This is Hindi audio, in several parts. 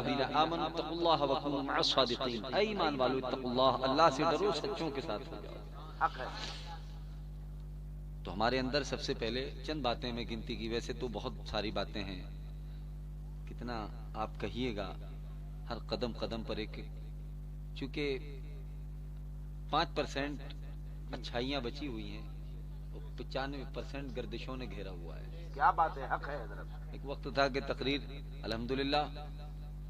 अय्युहल्लज़ीना आमनू तक़ुल्लाह व कूनू मअस सादिक़ीन। ऐ ईमान वालों इत्तक़ुल्लाह, अल्लाह से डरो, सच्चों के साथ हो जाओ। तो हमारे अंदर सबसे पहले चंद बातें मैं गिनती की, वैसे तो बहुत सारी बातें हैं, कितना आप कहिएगा, हर कदम कदम पर एक, चूंकि 5% अच्छाइयां बची हुई हैं और 95% गर्दिशों ने घेरा हुआ है। क्या बात है, हक है हज़रत। एक वक्त था कि तकरीर अल्हम्दुलिल्लाह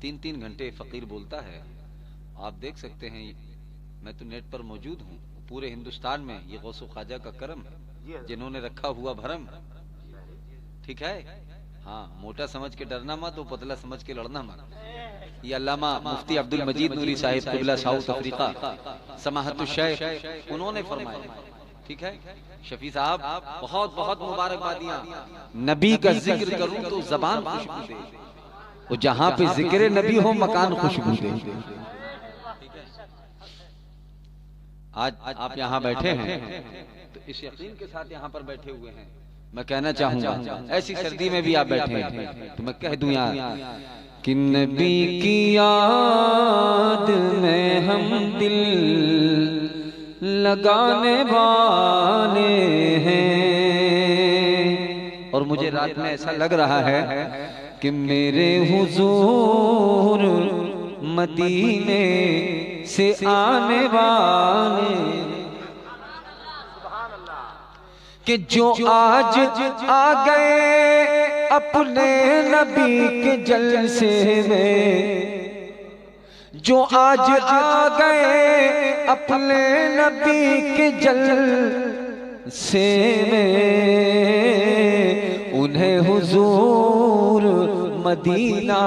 3-3 घंटे फकीर बोलता है। आप देख सकते हैं, मैं तो नेट पर मौजूद हूँ, पूरे हिंदुस्तान में ये गौसो ख्वाजा का करम है जिन्होंने रखा हुआ भरम। ठीक है, हाँ, मोटा समझ के डरना मत, तो पतला समझ के लड़ना मत। ये अल्लामा मुफ्ती अब्दुल मजीद नूरी साहिब क़िबला साउथ अफ्रीका समाहतुश शेख, उन्होंने फरमाया, ठीक है शफी साहब, बहुत बहुत मुबारकबादियां। नबी का जिक्र करूं तो जबान खुशबू दे, और जहां पे जिक्र नबी हो मकान खुशबू दे। आज आप यहाँ बैठे हैं तो इस यकीन के साथ यहाँ पर बैठे हुए हैं, मैं कहना चाहूंगा ऐसी सर्दी में भी आप बैठे हैं तो मैं कह दूं यार कि नबी की याद में हम दिल लगाने वाले हैं। और मुझे रात में ऐसा लग रहा है कि मेरे हुजूर मदीने से आने वाले, कि जो आज आ गए अपने नबी के जलसे में, जो आज आ गए अपने नबी के जलसे में, उन्हें हुजूर मदीना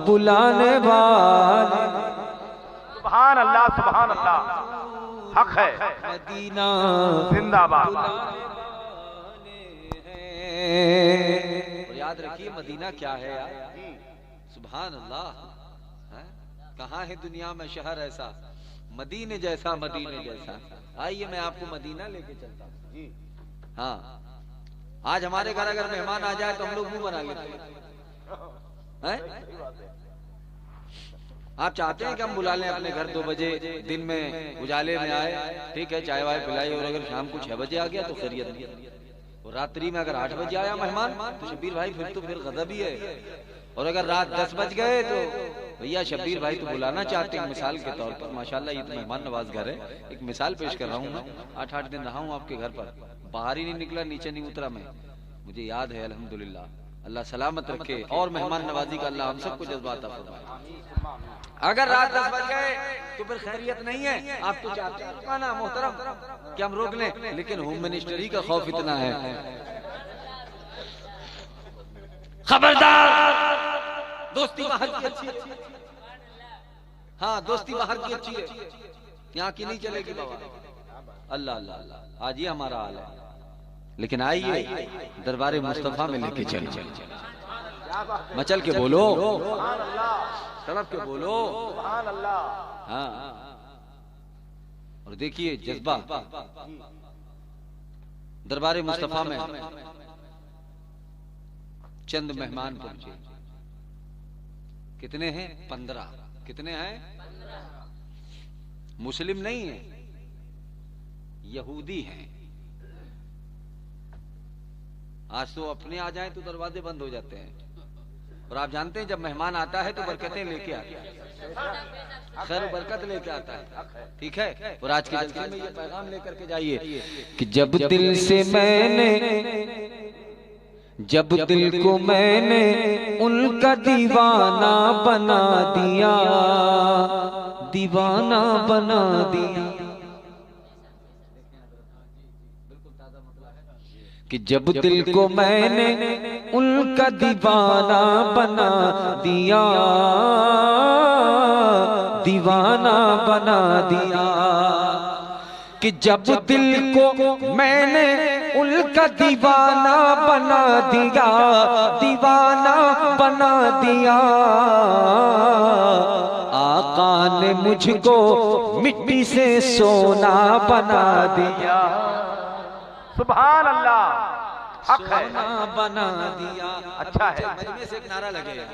बुलाने वाले। सुभान अल्लाह, सुभान अल्लाह, हक है, मदीना जिंदाबाद। और याद रखिए मदीना क्या है यार, सुभान अल्लाह। कहाँ है दुनिया में शहर ऐसा, मदीने जैसा, मदीने जैसा। आइए मैं आपको मदीना लेके चलता हूँ। हाँ, आज हमारे घर अगर मेहमान आ जाए तो हम लोग मुंह बना लेते हैं। आप चाहते हैं कि हम बुला लें अपने घर 2 बजे दिन में उजाले में आए, ठीक है, चाय वाय पिलाई, और अगर शाम को 6 बजे आ गया तो खैरियत नहीं, और रात्रि में अगर 8 बजे आया मेहमान तो शब्बीर भाई फिर गजब ही है, और अगर रात 10 बज गए तो भैया शब्बीर भाई तो बुलाना चाहते हैं। मिसाल के तौर पर माशाल्लाह ये तो मेहमान नवाज घर है, एक मिसाल पेश कर रहा हूँ मैं। 8-8 दिन रहा हूँ आपके घर पर, बाहर ही नहीं निकला, नीचे नहीं उतरा मैं, मुझे याद है अल्हम्दुलिल्लाह। अल्लाह सलामत रखे और मेहमान नवाजी का अल्लाह हम सबको जज्बा अता फरमाए। अगर रात 10 बज गए तो फिर खैरियत नहीं है। आप तो चाहते हैं रुकाना मोहतरम कि हम रोक लें, लेकिन होम मिनिस्ट्री का खौफ इतना है, खबरदार, दोस्ती बाहर की अच्छी है। हाँ, दोस्ती बाहर की अच्छी है, यहाँ की नहीं चलेगी बाबा। अल्लाह अल्लाह अल्लाह, आज ये हमारा हाल है। लेकिन आइए दरबारे मुस्तफा में लेके चलिए, मचल के बोलो, तड़प के बोलो। हाँ, और देखिए जज्बा दरबारे मुस्तफा में। चंद मेहमान पहुंचे, कितने हैं? 15। कितने हैं? मुस्लिम नहीं है, यहूदी हैं। आज तो अपने आ जाएं तो दरवाजे बंद हो जाते हैं, और आप जानते हैं जब मेहमान आता है तो बरकतें लेके आता है, खैर बरकत लेके आता है, ठीक है। और आज के जलसे में ये पैगाम लेकर के जाइए कि जब दिल से मैंने, जब दिल को मैंने उनका दीवाना बना दिया, दीवाना बना दिया, कि जब दिल को मैंने उनका दीवाना बना दिया, दीवाना बना दिया, कि जब दिल को मैंने उनका दीवाना बना दिया, दीवाना बना दिया, आका ने मुझको मिट्टी से सोना बना दिया। सुभान अल्लाह, हक है, सोना बना दिया। अच्छा है। मजमे से एक नारा लगेगा,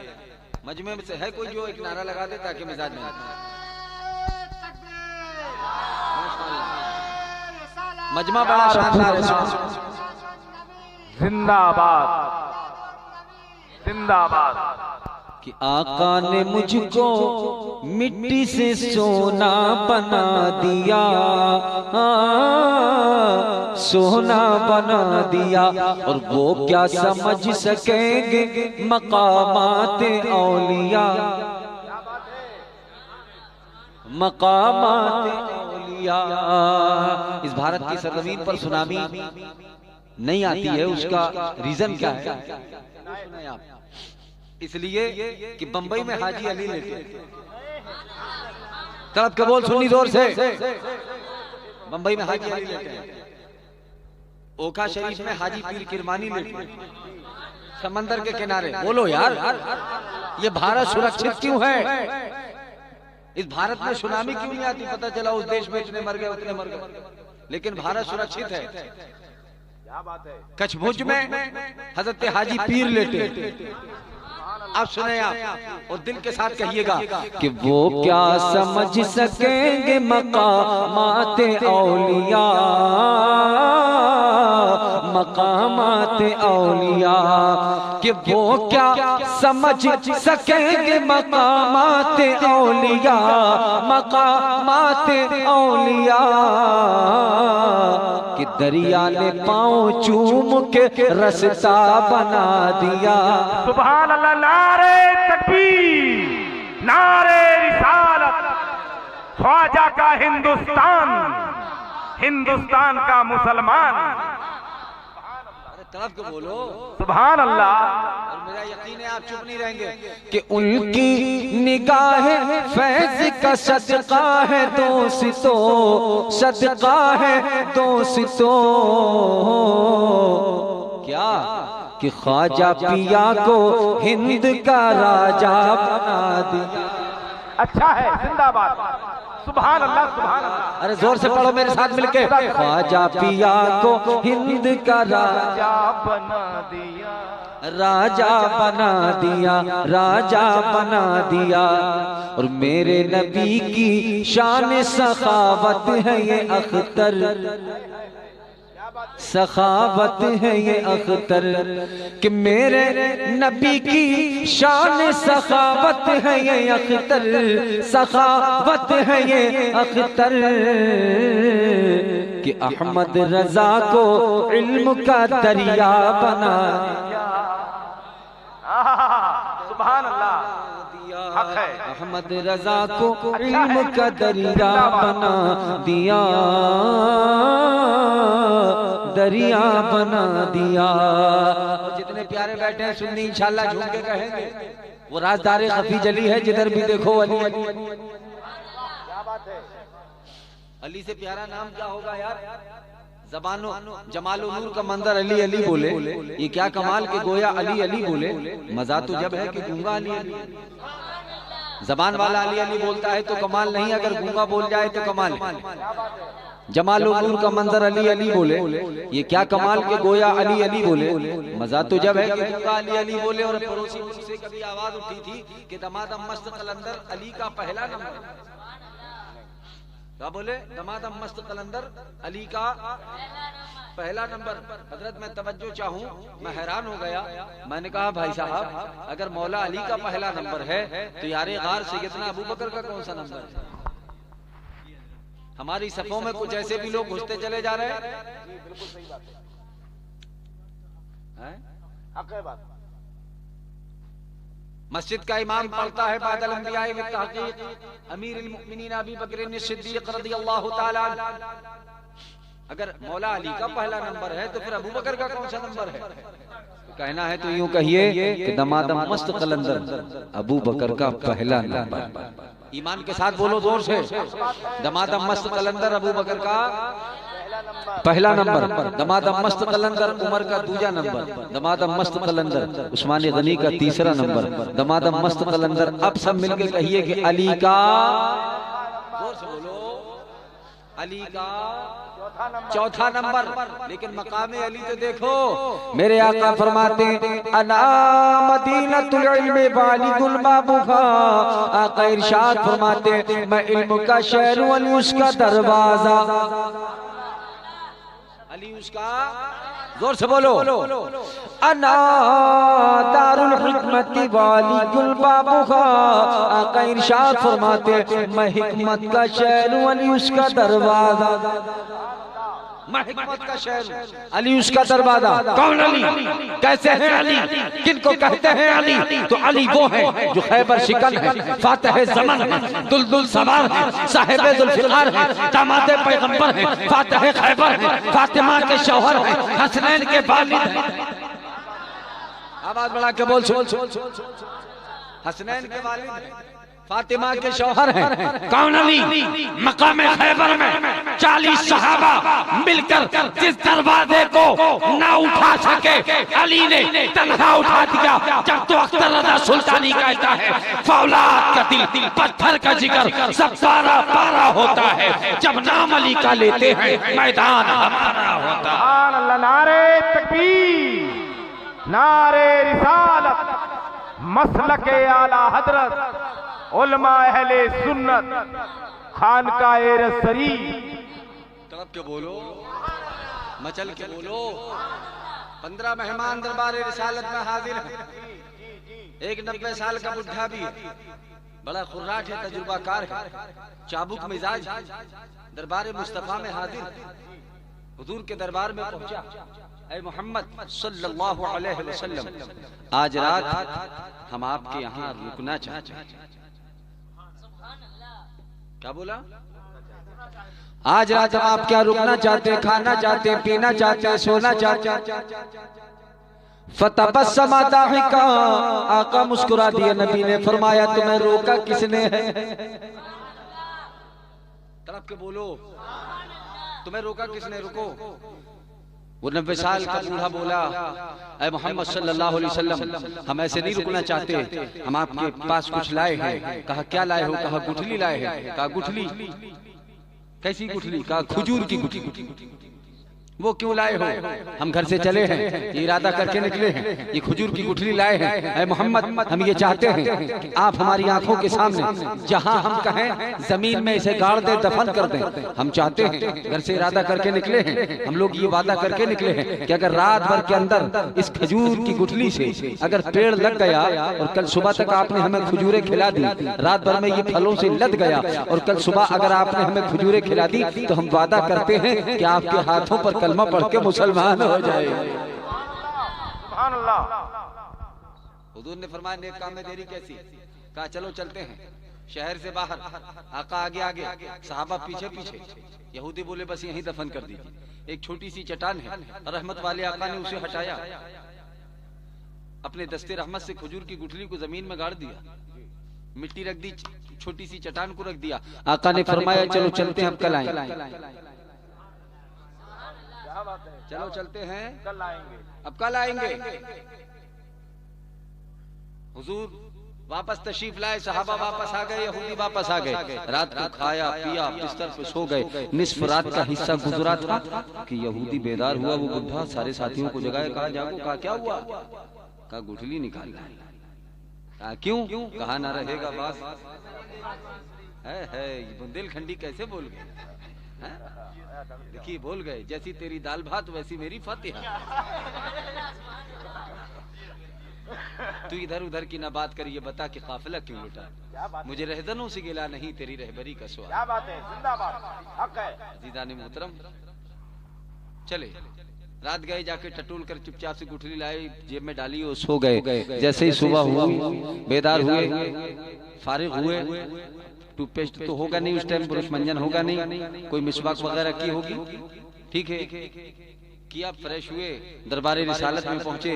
मजमे में से है कोई जो एक नारा लगा दे ताकि मिजाज में मजमा बड़ा शानदार है। जिंदाबाद जिंदाबाद। कि आका ने मुझको मिट्टी से सोना बना दिया, सोना बना दिया। और वो क्या समझ सकेंगे मकामात औलिया, मकामात औलिया। इस भारत की सरजमीन पर सुनामी नहीं आती है, उसका रीजन क्या है? इसलिए कि बंबई में हाजी अली लेटे। तड़प के बोल सुन्नी जोर से। बंबई में हाजी अली लेटे, ओखा शरीफ में हाजी पीर किरमानी लेटे, समंदर के किनारे। बोलो यार, ये भारत सुरक्षित क्यों है? इस भारत में सुनामी क्यों नहीं आती? पता चला उस देश में इतने मर गए उतने मर गए, लेकिन भारत सुरक्षित है। क्या बात है? कच्छभुज में हजरत हाजी पीर लेटे। आप सुने आप और दिल के साथ कहिएगा कि वो क्या समझ सकेंगे मकामात औलिया, मकामात औलिया। कि वो क्या समझ सकेंगे मकामात औलिया, मकामात औलिया। कि दरिया ने पाँव चूम के रास्ता बना दिया। सुभान अल्लाह। नारे तकबीर, नारे रिसालत। ख्वाजा का हिंदुस्तान, हिंदुस्तान का मुसलमान। तरफ को बोलो सुभान अल्लाह। और मेरा यकीन है आप चुप नहीं रहेंगे कि उनकी निगाह फैज का सदका है दोस्तों, सदका है दोस्तों। क्या कि ख्वाजा पिया को हिंद का राजा बना दिया। अच्छा है, जिंदाबाद। सुभान अल्लाह, सुभान अल्लाह। अरे जोर से पढ़ो मेरे साथ मिलके। ख्वाजा पिया को हिंद का राजा बना दिया, राजा बना दिया, राजा बना दिया। और मेरे नबी की शान सखावत है ये अख्तर, सखावत है ये अख्तर। कि मेरे नबी की शान सखावत है ये अख्तर, सखावत है ये अख्तर। कि अहमद रजा को इल्म का दरिया बना दिया। सुभान अल्लाह, हक है। अहमद रजा को इल्म का दरिया बना दिया, दरिया बना दिया। जितने प्यारे बैठे हैं सुन्नी इंशाल्लाह झूम के कहेंगे वो राजदारे खफी जली है, जिधर भी देखो अली अली। क्या बात है? अली से प्यारा नाम क्या होगा यार? जबानो जमालो नूर का मंदर अली अली बोले, ये क्या कमाल के गोया अली अली बोले। मजा तो जब है कि गूंगा अली अली, जबान वाला अली अली बोलता है तो कमाल नहीं, अगर गूंगा बोल जाए तो कमाल है। जमालो नूर का मंदर अली अली बोले, ये क्या कमाल के गोया अली अली बोले। मजा तो जब है कि गूंगा अली अली बोले। और पड़ोसी से कभी आवाज उठी थी कि दमादम मस्त कलंदर अली का पहला नंबर। क्या बोले? दमादम मस्त कलंदर अली का पहला नंबर। हजरत मैं तवज्जो चाहूं, मैं हैरान हो गया। मैंने कहा भाई साहब अगर मौला अली का पहला नंबर है तो यारे गार सैयदना अबू बकर का कौन सा नंबर है? हमारी सफों में कुछ ऐसे भी लोग घुसते चले जा रहे हैं। बिल्कुल सही बात है। हक है बात। मस्जिद का इमाम पढ़ता है बादल अंबिया व तहकीक अमीरुल मुमिनीन अबू बकर सिद्दीक रज़ियल्लाहु ताला। अगर मौला अली का पहला नंबर है तो फिर अबू बकर का कौन सा नंबर है? कहना है तो यूं कहिए कि दमादम मस्त कलंदर अबू बकर का पहला नंबर। ईमान के साथ बोलो जोर से। दमादम मस्त कलंदर अबू बकर का पहला नंबर, दमादम मस्त कलंदर उमर का दूसरा नंबर, दमादम मस्त कलंदर उस्मान गनी का तीसरा नंबर, दमादम मस्त कलंदर। अब सब मिलके कहिए कि अली का, जोर से बोलो, अली का चौथा नंबर। लेकिन मकामे अली तो देखो, मेरे आका फरमाते अना मदीनतुल इल्म वालिकुल बाबुहा। आका इरशाद फरमाते मैं इल्म का शहर हूं, अली उसका दरवाजा। अली उसका, जोर से बोलो, अना दारुल हिकमति वालिकुल बाबुहा। आका इरशाद फरमाते मैं हिकमत का शहर हूं, अली उसका दरवाजा। मैं हिकमत का शहर, अली उसका दरवाजा। कौन अली? कैसे हैं अली? किनको कहते हैं अली? तो अली वो है जो खैबर शिकन है, फातिह ज़मन है, दुलदुल सवार है, साहिब ज़ुल्फ़िकार है, दामाद पैगंबर है, फातिह खैबर है, फातिमा के शौहर है, हसनैन के वालिद है। आवाज बढ़ा के बोल, हसनैन के वालिद है, फातिमा के शौहर हैं। कौन अली? मकाम खैबर में 40 सहाबा मिलकर जिस दरवाजे को ना उठा सके, अली ने तन्हा उठा दिया। जब तो अख्तर रज़ा सुल्तानी कहता है फौलाद का दिल पत्थर का जिगर सब पारा पारा होता है, जब नाम अली का लेते हैं मैदान हमारा होता है। नारे तकबीर, नारे रिसालत, मसलके आला हजरत, उलमा अहले सुन्नत, खानकाए रसरी। तड़प के बोलो, मचल के बोलो। 15 मेहमान दरबार रिसालत में हाजिर हैं। एक 90 साल का बुढ़ा भी है, बड़ा खुर्राट है, तजुर्बाकार है, चाबुक मिजाज है, दरबार मुस्तफा में हाजिर, हुजूर के दरबार में पहुंचा। ऐ मोहम्मद सल्लल्लाहु अलैहि वसल्लम, आज रात हम आपके यहाँ रुकना चाहते हैं। क्या बोला? आज रात हम आप क्या रुकना चाहते हैं, खाना चाहते हैं, पीना चाहते हैं, सोना चाहते हैं। फतबस्समा दाहिका, आका मुस्कुरा दिए। नबी ने फरमाया तुम्हें रोका किसने है? तड़प के बोलो, तुम्हें रोका किसने? रुको। वो 90 साल का बूढ़ा बोला ऐ मोहम्मद सल्लल्लाहु अलैहि वसल्लम, हम ऐसे नहीं रुकना चाहते, हम आपके पास कुछ लाए हैं। कहा क्या लाए हो? कहा गुठली लाए हैं। कहा गुठली? कैसी गुठली? कहा खजूर की गुठली। वो क्यों लाए हो? हम घर से चले हैं, ये इरादा करके निकले हैं, ये खजूर की गुठली लाए हैं। ऐ मोहम्मद हम ये चाहते हैं कि आप हमारी आंखों के सामने जहां हम कहें जमीन में इसे गाड़ दे, दफन कर दें। हम चाहते हैं, घर से इरादा करके निकले हैं, हम लोग ये वादा करके निकले हैं कि अगर रात भर के अंदर इस खजूर की गुठली से अगर पेड़ लग गया और कल सुबह तक आपने हमें खजूरें खिला दी, रात भर में ये फलों से लद गया और कल सुबह अगर आपने हमें खजूरें खिला दी, तो हम वादा करते हैं कि आपके हाथों पर कलमा पढ़ के मुसलमान हो जाए। सुभान अल्लाह। हुजूर ने फरमाया नेक काम में देरी कैसी? कहा चलो चलते हैं शहर से बाहर। आका आगे आगे, सहाबा पीछे पीछे। यहूदी बोले बस यहीं दफन कर दीजिए। एक छोटी सी चट्टान है, रहमत वाले आका ने उसे हटाया, अपने दस्ते रहमत से खजूर की गुठली को जमीन में गाड़ दिया, मिट्टी रख दी, छोटी सी चट्टान को रख दिया। आका ने फरमाया चलो चलते हैं, अब कल आएंगे। चलो चलते हैं, कल आएंगे, अब कल आएंगे। हुजूर वापस तशरीफ लाए, सहाबा वापस आ गए, यहूदी वापस आ गए। रात को खाया पिया, बिस्तर पे सो गए। निस्फ रात का हिस्सा गुजरा था कि यहूदी बेदार हुआ। वो बुढ़ा सारे साथियों को जगाया, कहा जागो। कहा क्या हुआ? कहा गुठली निकालना है। कहा क्यों? कहा ना रहेगा बास है। बुंदेलखंडी कैसे बोल गए? देखिए बोल गए, जैसी तेरी दाल भात वैसी मेरी फातिहा। तू इधर उधर की ना बात करिए, बता कि काफिला क्यों लुटा? मुझे रहजनों से गिला नहीं, तेरी रहबरी का सवाल। क्या बात है, जिंदाबाद, हक है। अज़ीज़ान मोहतरम, चले रात गए, जाके टटोल कर चुपचाप से गुठली लाए, जेब में डाली और सो गए। जैसे ही सुबह हुई, बेदार हुए, फारिग हुए, टूथपेस्ट तो होगा नहीं उस टाइम, ब्रश मंजन होगा नहीं, कोई मिसवाक वगैरह की होगी, ठीक है, किया, फ्रेश हुए, दरबार रिसालत में पहुंचे।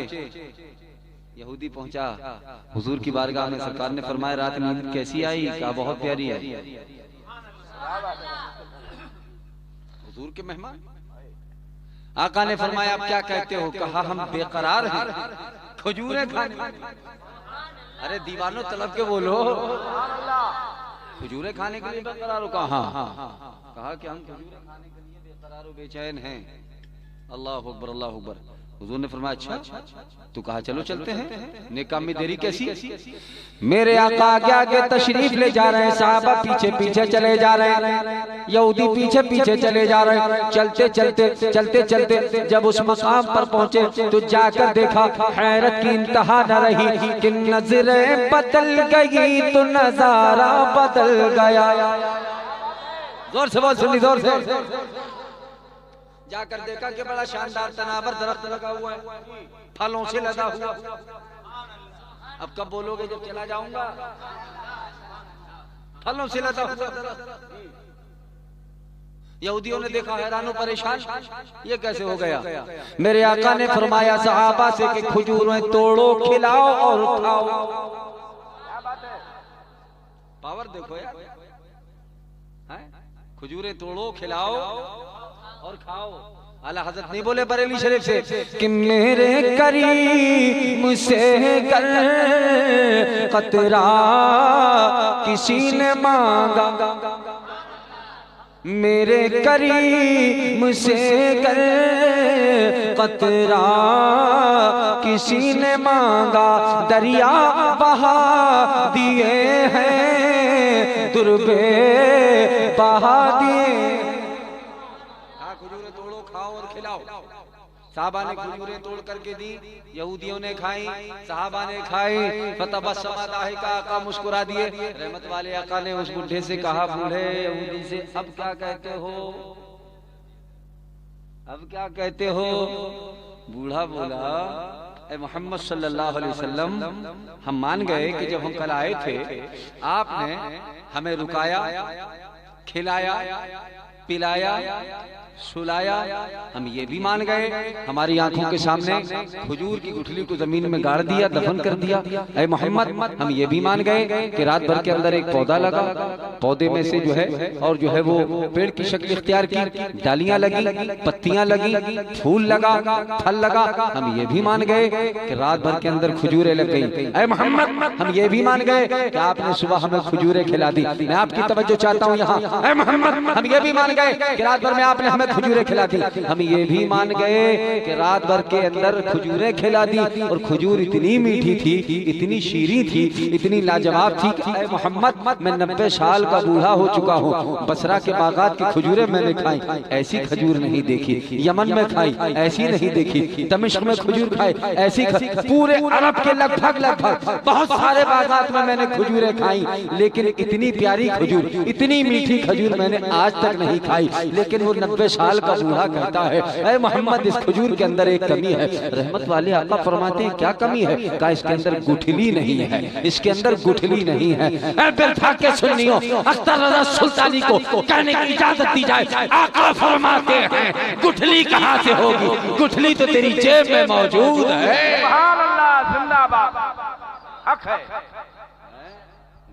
यहूदी पहुंचा हुजूर की बारगाह में, सरकार ने फरमाया रात नींद कैसी आई? कहा बहुत प्यारी आई। हुजूर के मेहमान, आका ने फरमाया आप क्या कहते हो? कहा हम बेकरार हैं खजूरें खाने। अरे दीवानों तलब के बोलो, खजूरें खाने के लिए बेकरार हो? कहा हाँ। कहा कि हम खजूरें खाने के लिए करारो बेचैन हैं। अल्लाह अकबर, अल्लाह अकबर। हुजूर ने फरमाया अच्छा तू कहा चलो चलते हैं, नेकाम में देरी कैसी? मेरे आका आगे आगे तशरीफ ले जा रहे हैं, साहबा पीछे पीछे चले जा रहे हैं, यहूदी पीछे पीछे चले जा रहे हैं। चलते चलते चलते चलते जब उस मकाम पर पहुंचे तो जाकर देखा, हैरत की इंतहा न रही कि नजरें बदल गई तो नजारा बदल गया। जोर से बोल, सुनी जोर से। जाकर देखा कि बड़ा शानदार तनावर दरख्त लगा हुआ है, फलों से लदा हुआ। अब कब बोलोगे? जब चला जाऊंगा। फलों से लदा हुआ। यहूदियों ने देखा, हैरान परेशान, ये कैसे हो गया? मेरे आका ने फरमाया सहाबा से कि खजूरें तोड़ो, खिलाओ और खाओ। पावर देखो यार, खजूरें तोड़ो, खिलाओ और खाओ। आला हजरत नहीं बोले बरेली शरीफ से कि मेरे करीम से कर कतरा किसी ने मांगा, मेरे करीम से कर कतरा किसी ने मांगा, दरिया बहा दिए हैं दुर्बे बहा दिए। खजूरें तोड़ो, खाओ और खिलाओ। साहबा ने खजूरें तोड़ करके दी, यहूदियों ने खाई, साहबा ने खाई। फतबस्समा दाहिका, आका मुस्कुरा दिए। रहमत वाले आका ने उस बुढ़े से कहा, बूढ़े यहूदी से अब क्या कहते हो? अब क्या कहते हो? बूढ़ा बोला, ए मोहम्मद सल्लल्लाहु अलैहि वसल्लम, हम मान गए कि जब हम कल आए थे आपने हमें रुकाया, खिलाया, पिलाया, सुलाया। हम ये भी मान गए, हमारी आंखों के सामने खजूर की गुठली को जमीन में गाड़ दिया, दफन कर दिया। ऐ मोहम्मद, हम ये भी मान गए कि रात भर के अंदर एक पौधा लगा, पौधे में से जो है और जो है वो पेड़ की शक्ल इख्तियार की, डालियां लगी, पत्तियां लगी, फूल लगा, फल लगा। हम ये भी मान गए कि रात भर के अंदर खजूरें लग गई। ऐ मोहम्मद, हम ये भी मान गए कि आपने सुबह हमें खजूरें खिला दी। मैं आपकी तवज्जो चाहता हूँ यहाँ। ऐ मोहम्मद, हम ये भी मान गए कि रात भर में आपने हमें खजूरें खिला दी। हम ये भी मान गए कि रात भर के अंदर खजूरें खिला दी, और खजूर इतनी मीठी थी, इतनी शीरी थी, इतनी लाजवाब थी कि ऐ मोहम्मद, मैं 90 साल का बूढ़ा हो चुका हूँ, बसरा के बागात की खजूरें मैंने खाई, ऐसी खजूर नहीं देखी। यमन में खाई, ऐसी नहीं देखी। दमिश्क में खजूर खाई, ऐसी पूरे अरब के लगभग बहुत सारे बागात में मैंने खजूरें खाई, लेकिन इतनी प्यारी खजूर, इतनी मीठी खजूर मैंने आज तक नहीं खाई। लेकिन वो 90 साल का बूढ़ा कहता है, ऐ मोहम्मद, इस खजूर के अंदर एक कमी है। रहमत वाले आका फरमाते हैं, क्या कमी है? कहा, इसके अंदर गुठली नहीं है, इसके अंदर गुठली नहीं है। ऐ बेरफा के सुन्नियों, अख्तर रज़ा सुल्तानी को कहने की इजाजत दी जाए। आका फरमाते हैं, गुठली कहाँ से होगी? गुठली तो तेरी जेब में मौजूद है। सुभान अल्लाह, जिंदाबाद, हक है।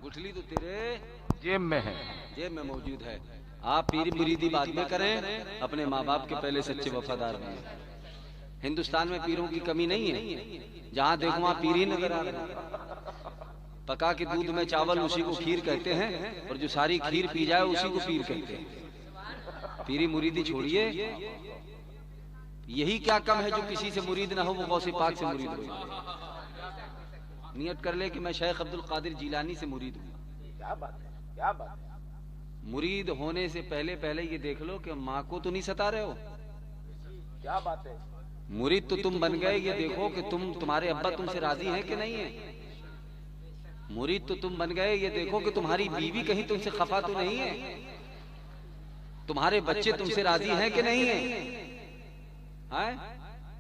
गुठली तो तेरे जेब में है, जेब में मौजूद है। आप पीर मुरीदी बाद में करें, अपने माँ बाप के पहले सच्चे वफादार बने। हिंदुस्तान में पीरों की कमी नहीं है, जहाँ देखो वहाँ पीर ही नजर आ रहे हैं। पका के दूध में चावल, उसी को खीर कहते हैं, और जो सारी खीर पी जाए उसी को पीर कहते हैं। पीरी मुरीदी छोड़िए, यही क्या कम है जो किसी से मुरीद ना हो वो गौसे पाक से मुरीद हो। नियत कर ले कि मैं शेख अब्दुल कादिर जिलानी से मुरीद हूँ। क्या बात है, क्या बात है। मुरीद होने से पहले पहले ये देख लो कि माँ को तो नहीं सता रहे हो। क्या बात है। मुरीद तो तुम बन गए, ये देखो कि तुम्हारे अब्बा तुमसे राजी हैं कि नहीं है। मुरीद तो तुम बन गए, ये देखो कि तुम्हारी बीवी कहीं तुमसे खफा तो नहीं है, तुम्हारे बच्चे तुमसे राजी हैं कि नहीं है।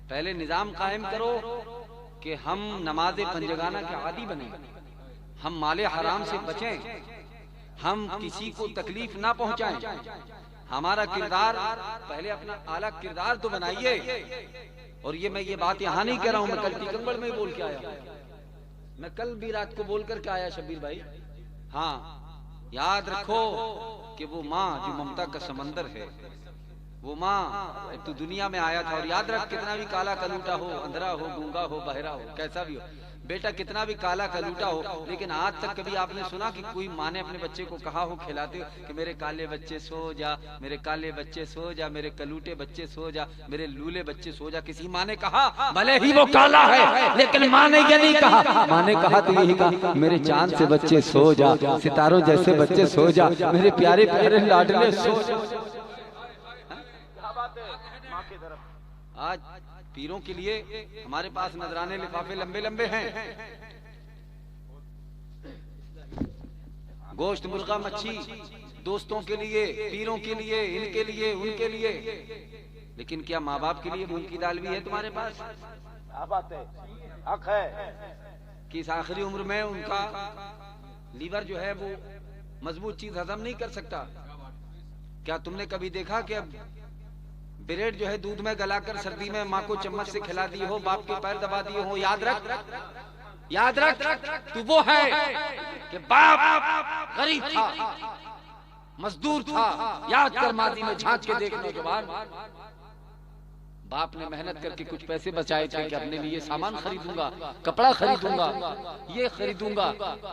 पहले निजाम कायम करो कि हम नमाज पंजगाना के आदी बने, हम माले हराम से बचें, हम किसी को तकलीफ ना पहुंचाएं। हमारा किरदार पहले अपना आला किरदार तो बनाइए। और मैं ये बात यहाँ नहीं कह रहा हूँ, मैं कल टीकमगढ़ में ही बोल के आया। मैं कल भी रात को बोल करके आया शब्बीर भाई। हाँ, याद रखो कि वो माँ जो ममता का समंदर है, वो माँ तू दुनिया में आया था। और याद रख, कितना भी काला कलूटा हो, अंधरा हो, गूंगा हो, बहरा हो, कैसा भी हो, बेटा कितना भी काला कलूटा हो, लेकिन आज तक कभी आपने सुना कि कोई माँ ने अपने बच्चे को कहा हो खिलाते कि मेरे काले बच्चे सो जा, मेरे काले बच्चे सो जा, मेरे कलूटे बच्चे सो जा, मेरे लूले बच्चे सो जा? किसी माँ ने कहा? भले ही वो काला है, लेकिन माँ ने ये नहीं कहा। माँ ने कहा तो यही कहा, मेरे चांद से बच्चे सो जा, सितारों जैसे बच्चे सो जा, मेरे प्यारे प्यारे लाडले सो जा। आज पीरों के लिए हमारे पास नजराने लिफाफे लंबे लंबे हैं, गोश्त मुर्गा मच्छी दोस्तों के लिए, पीरों के लिए, इनके लिए, उनके लिए, लेकिन क्या माँ बाप के लिए मूंग की दाल भी है तुम्हारे पास? बात है, हक है कि इस आखिरी उम्र में उनका लीवर जो है वो मजबूत चीज हजम नहीं कर सकता? क्या तुमने कभी देखा कि अब ब्रेड जो है दूध में गलाकर सर्दी में माँ को चम्मच से खिला दी हो, बाप के पैर दबा दिए हो? याद रख, याद रख, तू वो है कि बाप गरीब था, मजदूर था। याद कर, माजी में झांक के देखने के बाद बाप ने मेहनत करके कुछ पैसे बचाए थे कि अपने लिए सामान खरीदूंगा, कपड़ा खरीदूंगा, ये खरीदूंगा,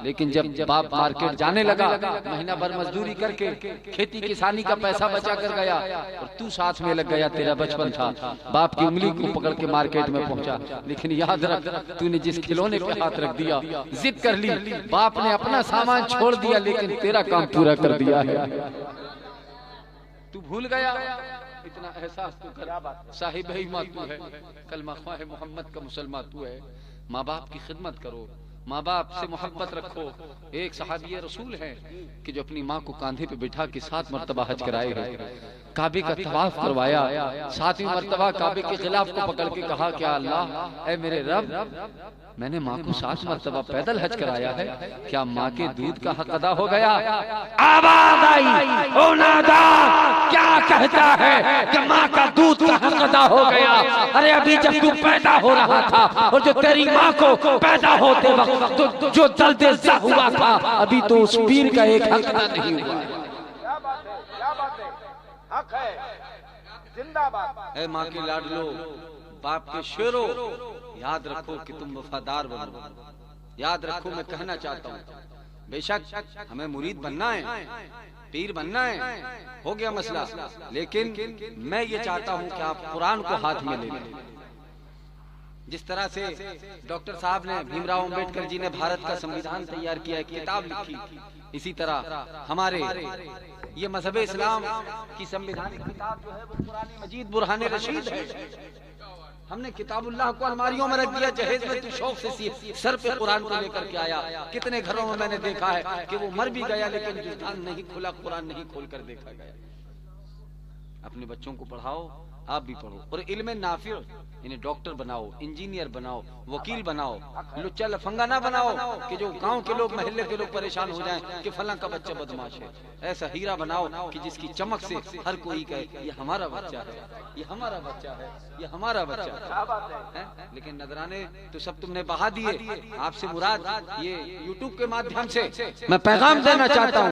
लेकिन जब बाप मार्केट जाने लगा, महीना भर मजदूरी करके खेती किसानी का पैसा बचा कर गया और तू साथ में लग गया, तेरा बचपन था, बाप की उंगली को पकड़ के मार्केट में पहुंचा। लेकिन याद रख, तूने जिस खिलौने पे हाथ रख दिया, जिद कर ली, बाप ने अपना सामान छोड़ दिया, लेकिन तेरा काम पूरा कर दिया है। तू भूल गया? इतना एहसास तू कर, साहिब ही माँ तू है, कलमा ख्वाह मोहम्मद का मुसलमान तू है। माँ बाप की खिदमत करो, माँ बाप से मोहब्बत रखो। एक सहाबी रसूल है कि जो अपनी माँ को कांधे पे बिठा के 7 मरतबा हज कराए हैं, काबे का तवाफ करवाया, 7वीं मरतबा काबे के खिलाफ को पकड़ के कहा, क्या अल्लाह, ऐ मेरे रब, मैंने माँ को 7 मरतबा पैदल हज कराया है, क्या माँ के दूध का हक अदा हो गया? आवाज आई, ओ नादा, क्या कहता है कि माँ का दूध का हक अदा हो गया? अरे अभी जब तू पैदा हो रहा था और जो तेरी माँ को पैदा होते वक्त जो जल्द हुआ था, अभी तो उस पीर का एक हक अदा नहीं हुआ। क्या बात है, क्या बात है, हक है, जिंदाबाद। ऐ माँ के लाडलो, बाप के शेरों, याद रखो कि तुम वफादार बनो। याद रखो, मैं कहना चाहता हूँ, बेशक हमें मुरीद बनना है, पीर बनना है, हो गया मसला, लेकिन मैं ये चाहता हूँ कि आप कुरान को हाथ में ले लें। जिस तरह से डॉक्टर साहब ने, भीमराव अंबेडकर जी ने भारत का संविधान तैयार किया, एक किताब लिखी, इसी तरह हमारे ये मजहब इस्लाम की संविधानिक किताब जो है वो कुरान मजीद बुरहान रशीद है। हमने किताबुल्लाह को अलमारियों में रख दिया, जहेज में तू शौक से सर पे कुरान को लेकर के आया। कितने घरों में मैंने देखा है कि वो मर भी गया, लेकिन जुबान नहीं खुला, कुरान नहीं खोल कर देखा गया। अपने बच्चों को पढ़ाओ, आप भी पढ़ो, और इल्म नाफिर, इन्हें डॉक्टर बनाओ, इंजीनियर बनाओ, वकील बनाओ, लुच्चा लफंगा ना बनाओ कि जो गांव के लोग, महल्ले के लोग परेशान हो जाएं कि फलां का बच्चा बदमाश है। ऐसा हीरा बनाओ कि जिसकी चमक से हर कोई कहे ये हमारा बच्चा है, ये हमारा बच्चा है, ये हमारा बच्चा है। लेकिन नजराने तो सब तुमने बहा दिए। आपसे मुराद ये यूट्यूब के माध्यम से मैं पैगाम देना चाहता हूँ।